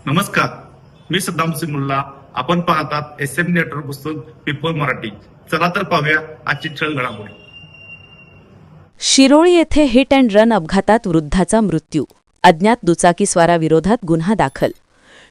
नमस्कार, मी सद्दाम सिमुल्ला. आपण पाहतात SM नेटवर्क पुस्तक पीपल मराठी. चला तर पाहूया आजची ठळक घडामोडी. शिरोळ येथे हिट अँड रन अपघातात वृद्धाचा मृत्यू. अज्ञात दुचाकीस्वाराविरोधात गुन्हा दाखल.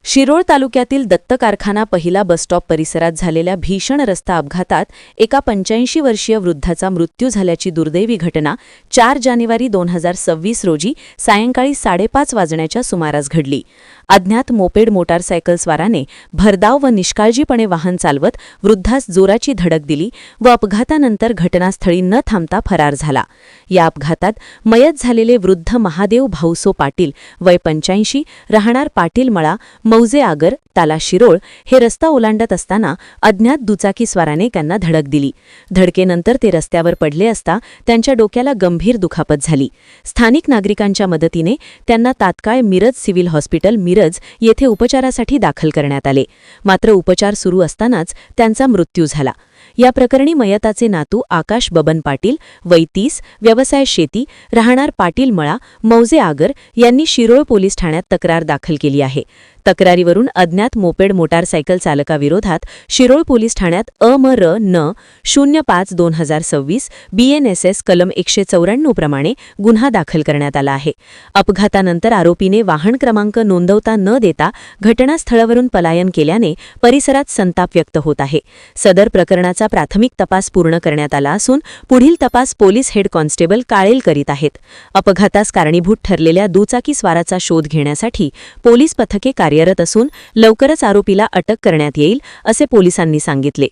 शिरोळ तालुक्यातील दत्त कारखाना पहिला बसस्टॉप परिसरात झालेल्या भीषण रस्ता अपघातात एका 85 वर्षीय वृद्धाचा मृत्यू झाल्याची दुर्दैवी घटना 4 जानेवारी 2026 रोजी सायंकाळी 5:30 वाजण्याच्या सुमारास घडली. अज्ञात मोपेड मोटारसायकलस्वाराने भरधाव व निष्काळजीपणे वाहन चालवत वृद्धास जोराची धडक दिली व अपघातानंतर घटनास्थळी न थांबता फरार झाला. या अपघातात मयत झालेले वृद्ध महादेव भाऊसो पाटील वय 85 राहणार पाटील मळा मौजे आगर ताला शिरोळ हे रस्ता ओलांडत असताना अज्ञात दुचाकीस्वाराने त्यांना धडक दिली. धडकेनंतर ते रस्त्यावर पडले असता त्यांच्या डोक्याला गंभीर दुखापत झाली. स्थानिक नागरिकांच्या मदतीने त्यांना तात्काळ मिरज सिव्हिल हॉस्पिटल मिरज येथे उपचारासाठी दाखल करण्यात आले. मात्र उपचार सुरू असतानाच त्यांचा मृत्यू झाला. या प्रकरणी मयताचे नातू आकाश बबन पाटील वय 30 व्यवसाय शेती राहणार पाटील मळा मौजे आगर यांनी शिरोळ पोलीस ठाण्यात तक्रार दाखल केली आहे. तक्रारीवरून अज्ञात मोपेड मोटारसायकल चालकाविरोधात शिरोळ पोलीस ठाण्यात अमर.न. 05/2026 BNSS कलम 194 प्रमाणे गुन्हा दाखल करण्यात आला आहे. अपघातानंतर आरोपीने वाहन क्रमांक नोंदवता न देता घटनास्थळावरून पलायन केल्याने परिसरात संताप व्यक्त होत आहे. सदर प्रकरणाचा प्राथमिक तपास पूर्ण करण्यात आला असून पुढील तपास पोलीस हेड कॉन्स्टेबल काळेल करीत आहेत. अपघातास कारणीभूत ठरलेल्या दुचाकीस्वाराचा शोध घेण्यासाठी पोलीस पथके कार्यरत असून लवकरच आरोपीला अटक करण्यात येईल असे पोलिसांनी सांगितले.